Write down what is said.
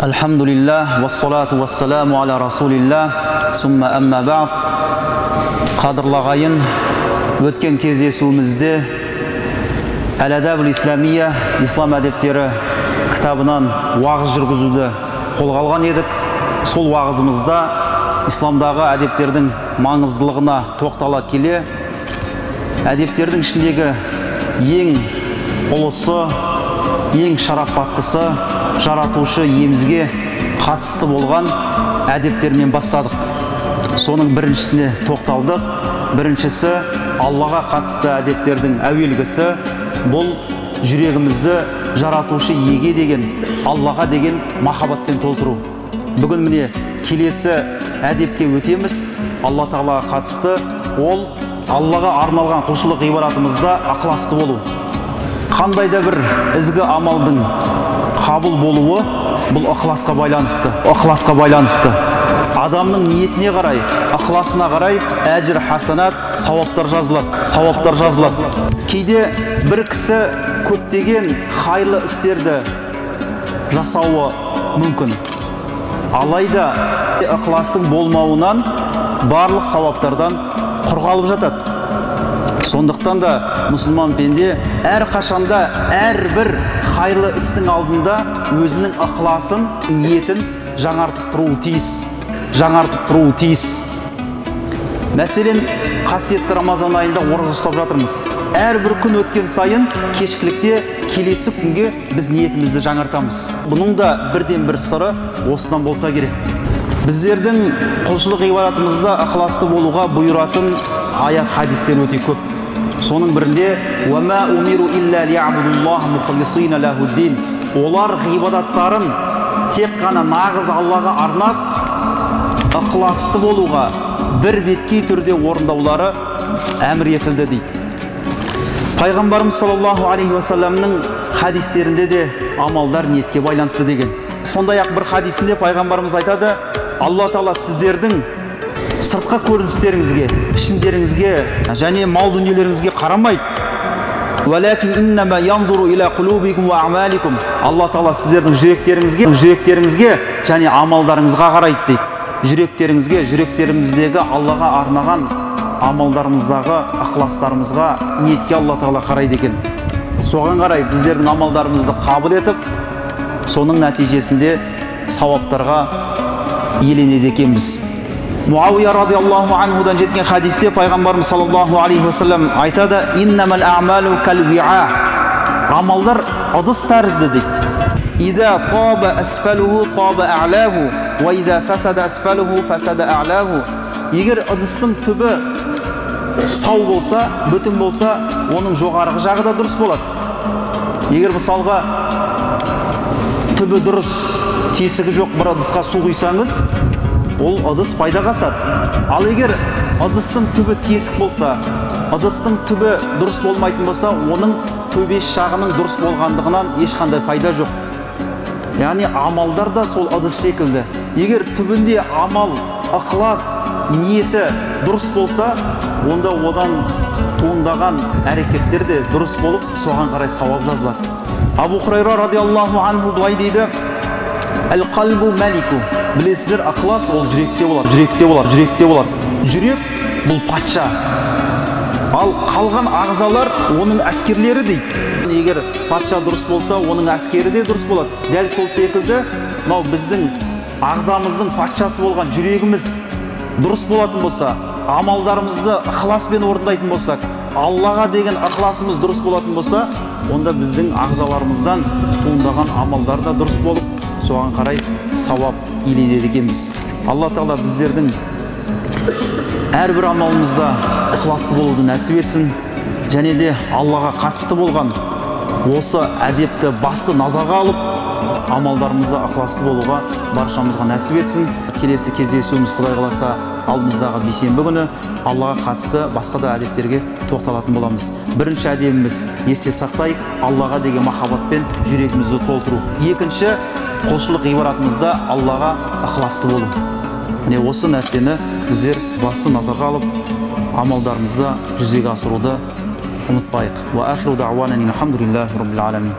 Alhamdulillah, wassalatu wassalamu ala rasulillah, summa amma ba'd. Qadırlағайын, өткен кездесуімізде Әл-Адабул Исламия, ислам әдептері кітабынан уағыз жүргізуді қолға алған едік. Сол уағызымызда исламдағы әдептердің маңыздылығына тоқтала келе, әдептердің ішіндегі ең ұлысы, ең шарапаттысы, жаратушы иемізге қатысты болған әдептермен бастадық. Соның біріншісіне тоқталдық. Біріншісі Аллаға қатысты әдептердің әуелгісі бұл жүрегімізді жаратушы иеге деген, Аллаға деген махаббатпен толтыру. Бүгін міне келесі әдепке өтеміз. Алла Тағалаға қатысты ол Аллаға арналған құлшылық ғибадатымызда ықыласты болу. Қандай да бір ізгі амалдың қабыл болуы бұл ықыласқа байланысты. Адамның ниетіне қарай, ықыласына қарай әжір хасанат, сауаптар жазылады. Кейде бір кісі көптеген қайырлы істерді жасауы мүмкін. Алайда ықыластың болмауынан барлық сауаптардан құр қалып жатады. Сондықтан да мұсылман пенде әр қашанда әрбір қайырлы істің алдында өзінің ықыласын, ниетін жаңартып тұруы тиіс. Мәселен, қасиетті Рамазан айында ораза ұстап жатырмыз. Әрбір күн өткен сайын кешкілікте келесі күнге біз ниетімізді жаңартамыз. Бұның да бірден бір сыры осыдан болса керек. Біздердің құлшылық ғибадатымызда ықыласты болуға бұйыратын аят хадистер өте көп. Соның бірінде «Уама умиру илля ли'абудуллах мухлисина лахуддин». Олар ғибадаттарын тек қана нағыз Аллаға арнап, ықыласты болуға бір беткей түрде орындаулары әмір етілді дейді. Пайғамбарымыз саллаллаху алейхи уассаламның хадистерінде де амалдар ниетке байланысты деген. Сондай-ақ бір хадисінде пайғамбарымыз айтады: Алла Тағала сіздердің сыртқы көріністеріңізге, пішіндеріңізге және мал дүниелеріңізге қарамайды. Алла Тағала сіздердің жүректеріңізге және амалдарыңызға қарайды дейді. Жүректеріміздегі Аллаға арнаған амалдарымыздағы ықыластарымызға, ниетке Алла Тағала қарайды екен. Соған қарай біздердің амалдарымызды қабыл етіп, соның нәтижесінде сауаптарға иеленеді екенбіз. Муауия радиаллаху анхудан жеткен хадисте пайғамбарымыз саллаллаху алейхи вассалам айтады: «Иннамал а'малу кал-ви'a». Амалдар ыдыс тәрізді дейді. «Ида таба асфалуху таба а'лаху, ва ида фасада асфалуху фасада а'лаху». Егер ыдыстың түбі сау болса, бүтін болса, оның жоғарғы жағы да дұрыс болады. Егер мысалға түбі дұрыс, тесігі жоқ бір ыдысқа су құйсаңыз, ол ыдыс пайдаға асады. Ал егер ыдыстың түбі тесік болса, ыдыстың түбі дұрыс болмайтын болса, оның төбеш жағының дұрыс болғандығынан ешқандай пайда жоқ. Яғни амалдар да сол ыдыс секілді. Егер түбінде амал, ықылас, ниеті дұрыс болса, онда одан туындаған әрекеттер де дұрыс болып, соған қарай сауап жазылады. Абу Хурайра радиаллаху анху былай дейді: «Әл-қалбу мәлику». Білесіздер, ықылас ол жүректе болады. Жүрек бұл патша. Ал қалған ағзалар оның әскерлері дейді. Егер патша дұрыс болса, оның әскері де дұрыс болады. Дәл сол секілді, біздің ағзамыздың патшасы болған жүрегіміз дұрыс болатын болса, амалдарымызды ықыласпен орындайтын болсақ, Аллаға деген ықыласымыз дұрыс болатын болса, онда біздің ағзаларымыздан туындаған амалдар да дұрыс болып, соған қарай сауап иеленеді екенбіз. Алла Тағала біздердің әрбір амалымызда ықыласты болуды нәсіп етсін, және де Аллаға қатысты болған осы әдепті басты назарға алып, амалдарымызда ықыласты болуға баршамызға нәсіп етсін. Келесі кездесуіміз Құдай қаласа алдымыздағы бейсенбі күні Аллаға қатысты басқа да әдептерге тоқталатын боламыз. Бірінші әдебіміз есте сақтайық, Аллаға деген махаббатпен жүрегімізді толтыру. Екінші, құлшылық ғибадатымызда Аллаға ықыласты болу. Міне осы нәрсені біздер басты назарға алып, амалдарымызды жүзеге асыруды ұмытпайық. Ва ахиру дa'вана алхамдулиллахи раббил аламин.